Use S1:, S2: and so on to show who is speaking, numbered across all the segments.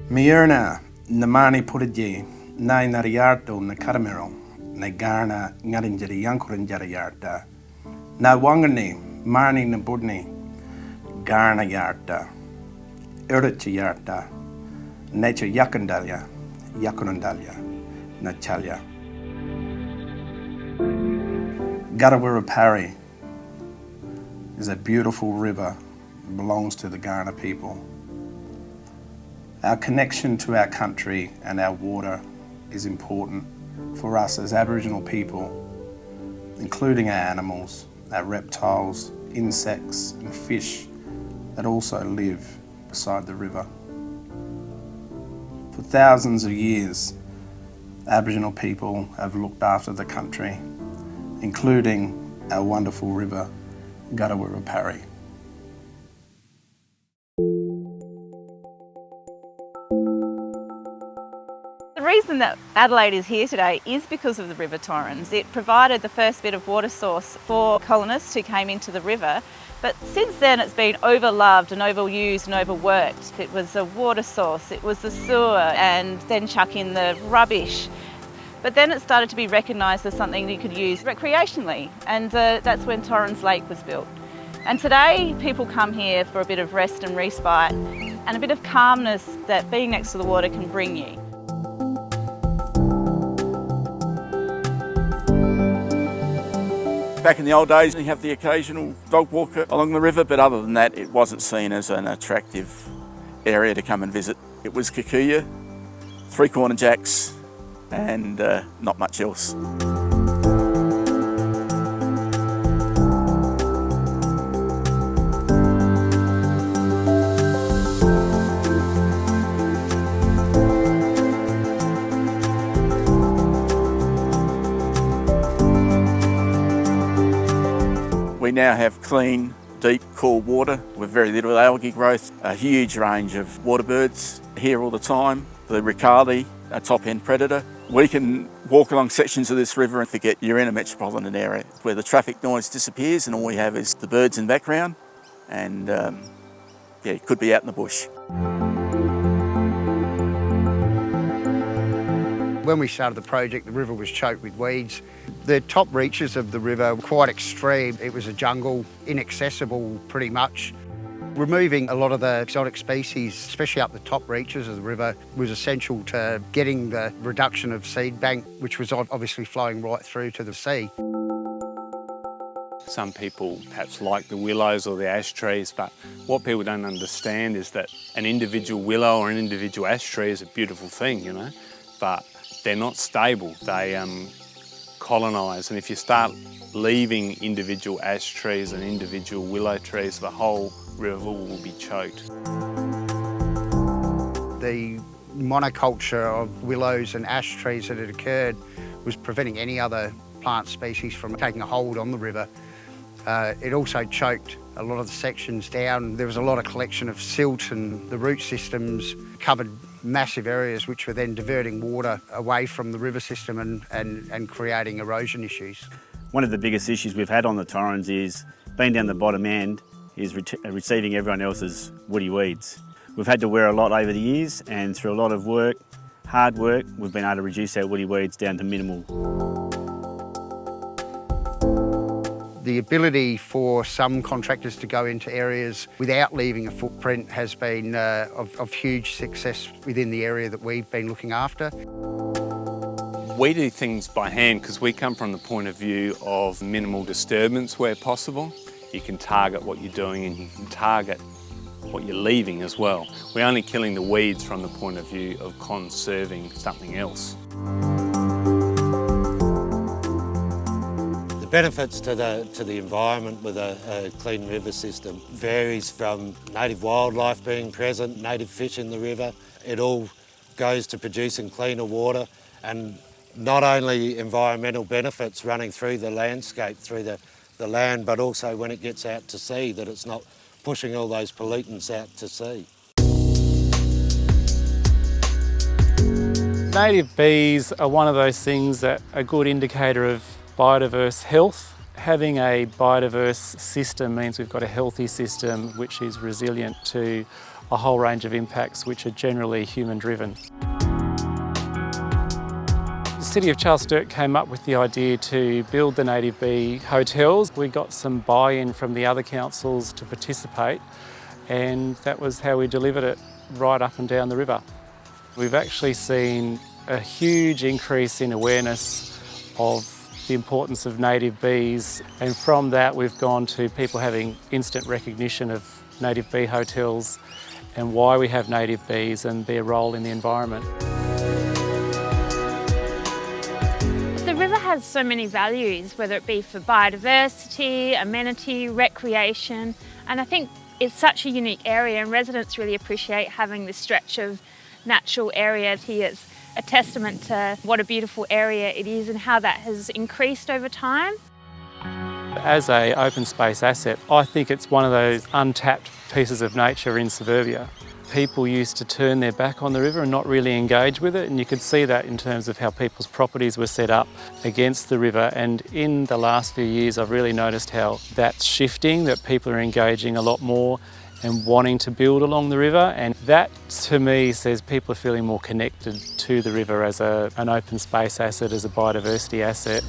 S1: Mierna, Namani Pudiji, Nai Nariarto, Nakaramero, Nagarna, Narinjari Yankuranjari Yarta, Nawangani, Marni Nabudni, Garna Yarta, Urichi Yarta, Nature Yakandalya, Yakunandalya, Nachalya. Karrawirra Parri is a beautiful river. It belongs to the Kaurna people. Our connection to our country and our water is important for us as Aboriginal people, including our animals, our reptiles, insects and fish that also live beside the river. For thousands of years, Aboriginal people have looked after the country, including our wonderful river, Karrawirra Parri.
S2: The reason that Adelaide is here today is because of the River Torrens. It provided the first bit of water source for colonists who came into the river, but since then it's been overloved and overused and overworked. It was a water source, it was the sewer, and then chuck in the rubbish. But then it started to be recognised as something you could use recreationally, and that's when Torrens Lake was built. And today people come here for a bit of rest and respite and a bit of calmness that being next to the water can bring you.
S3: Back in the old days, you have the occasional dog walker along the river, but other than that, it wasn't seen as an attractive area to come and visit. It was kikuyu, 3-corner jacks, and not much else. We now have clean, deep, cool water with very little algae growth, a huge range of water birds here all the time, the riccardi, a top-end predator. We can walk along sections of this river and forget you're in a metropolitan area where the traffic noise disappears and all we have is the birds in the background and you could be out in the bush.
S4: When we started the project, the river was choked with weeds. The top reaches of the river were quite extreme. It was a jungle, inaccessible pretty much. Removing a lot of the exotic species, especially up the top reaches of the river, was essential to getting the reduction of seed bank, which was obviously flowing right through to the sea.
S5: Some people perhaps like the willows or the ash trees, but what people don't understand is that an individual willow or an individual ash tree is a beautiful thing, you know, but they're not stable. They colonise, and if you start leaving individual ash trees and individual willow trees, the whole river will be choked.
S4: The monoculture of willows and ash trees that had occurred was preventing any other plant species from taking a hold on the river. It also choked a lot of the sections down. There was a lot of collection of silt and the root systems covered massive areas which were then diverting water away from the river system and creating erosion issues.
S6: One of the biggest issues we've had on the Torrens is being down the bottom end is receiving everyone else's woody weeds. We've had to wear a lot over the years, and through a lot of work, hard work, we've been able to reduce our woody weeds down to minimal.
S4: The ability for some contractors to go into areas without leaving a footprint has been of huge success within the area that we've been looking after.
S5: We do things by hand because we come from the point of view of minimal disturbance where possible. You can target what you're doing and you can target what you're leaving as well. We're only killing the weeds from the point of view of conserving something else.
S7: The benefits to the environment with a clean river system varies from native wildlife being present, native fish in the river. It all goes to producing cleaner water, and not only environmental benefits running through the landscape, through the land, but also when it gets out to sea, that it's not pushing all those pollutants out to sea.
S8: Native bees are one of those things that are a good indicator of biodiverse health. Having a biodiverse system means we've got a healthy system which is resilient to a whole range of impacts which are generally human driven. The City of Charles Sturt came up with the idea to build the native bee hotels. We got some buy-in from the other councils to participate, and that was how we delivered it right up and down the river. We've actually seen a huge increase in awareness of the importance of native bees, and from that we've gone to people having instant recognition of native bee hotels and why we have native bees and their role in the environment.
S9: The river has so many values, whether it be for biodiversity, amenity, recreation, and I think it's such a unique area and residents really appreciate having this stretch of natural area here. It's a testament to what a beautiful area it is and how that has increased over time.
S8: As an open space asset, I think it's one of those untapped pieces of nature in suburbia. People used to turn their back on the river and not really engage with it, and you could see that in terms of how people's properties were set up against the river. And in the last few years I've really noticed how that's shifting, that people are engaging a lot more and wanting to build along the river, and that to me says people are feeling more connected to the river as an open space asset, as a biodiversity asset.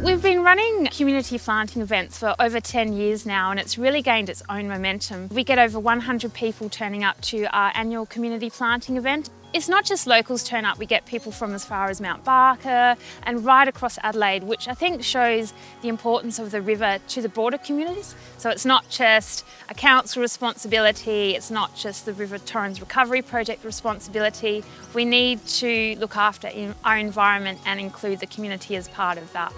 S9: We've been running community planting events for over 10 years now, and it's really gained its own momentum. We get over 100 people turning up to our annual community planting event. It's not just locals turn up, we get people from as far as Mount Barker and right across Adelaide, which I think shows the importance of the river to the broader communities. So it's not just a council responsibility, it's not just the River Torrens Recovery Project responsibility. We need to look after our environment and include the community as part of that.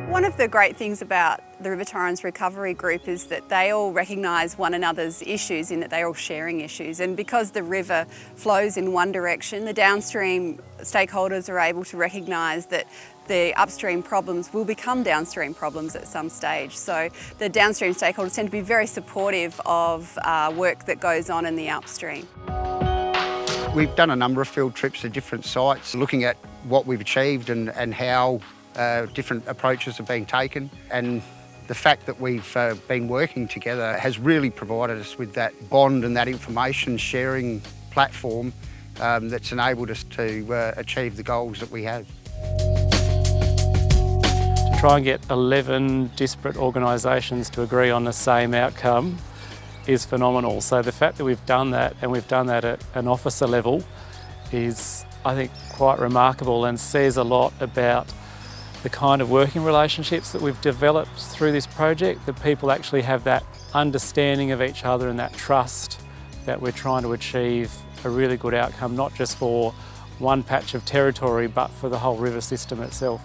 S10: One of the great things about the River Torrens Recovery Group is that they all recognise one another's issues in that they're all sharing issues, and because the river flows in one direction, the downstream stakeholders are able to recognise that the upstream problems will become downstream problems at some stage. So the downstream stakeholders tend to be very supportive of work that goes on in the upstream.
S4: We've done a number of field trips to different sites, looking at what we've achieved and how different approaches have been taken, and the fact that we've been working together has really provided us with that bond and that information sharing platform that's enabled us to achieve the goals that we have.
S8: To try and get 11 disparate organisations to agree on the same outcome is phenomenal. So the fact that we've done that, and we've done that at an officer level, is I think quite remarkable and says a lot about the kind of working relationships that we've developed through this project, that people actually have that understanding of each other and that trust that we're trying to achieve a really good outcome, not just for one patch of territory, but for the whole river system itself.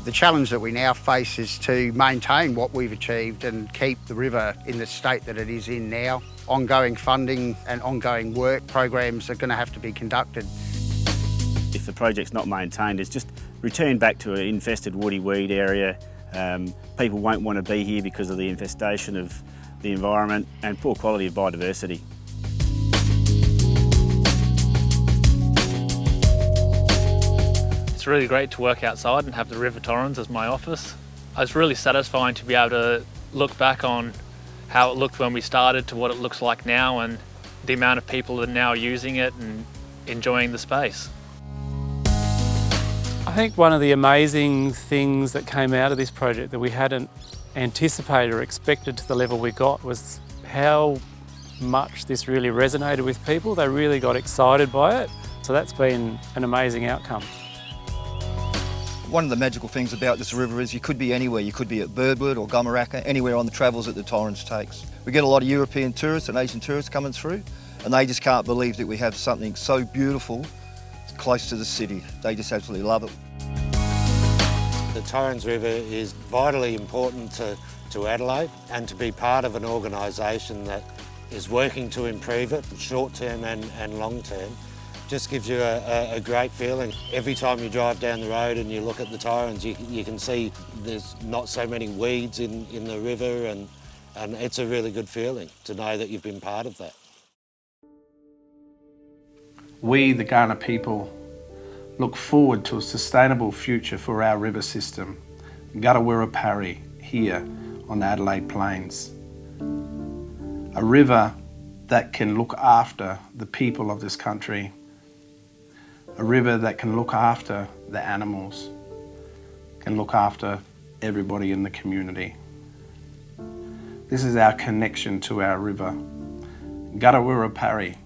S4: The challenge that we now face is to maintain what we've achieved and keep the river in the state that it is in now. Ongoing funding and ongoing work programs are going to have to be conducted.
S6: If the project's not maintained, it's just returned back to an infested woody weed area. People won't want to be here because of the infestation of the environment and poor quality of biodiversity.
S11: It's really great to work outside and have the River Torrens as my office. It's really satisfying to be able to look back on how it looked when we started to what it looks like now, and the amount of people that are now using it and enjoying the space.
S8: I think one of the amazing things that came out of this project that we hadn't anticipated or expected to the level we got was how much this really resonated with people. They really got excited by it. So that's been an amazing outcome.
S12: One of the magical things about this river is you could be anywhere. You could be at Birdwood or Gummeraka, anywhere on the travels that the Torrens takes. We get a lot of European tourists and Asian tourists coming through, and they just can't believe that we have something so beautiful close to the city. They just absolutely love it.
S7: The Torrens River is vitally important to Adelaide, and to be part of an organisation that is working to improve it, short term and long term, just gives you a great feeling. Every time you drive down the road and you look at the Torrens, you can see there's not so many weeds in the river, and it's a really good feeling to know that you've been part of that.
S1: We, the Kaurna people, look forward to a sustainable future for our river system, Karrawirra Parri, here on the Adelaide Plains. A river that can look after the people of this country, a river that can look after the animals, can look after everybody in the community. This is our connection to our river. Karrawirra Parri.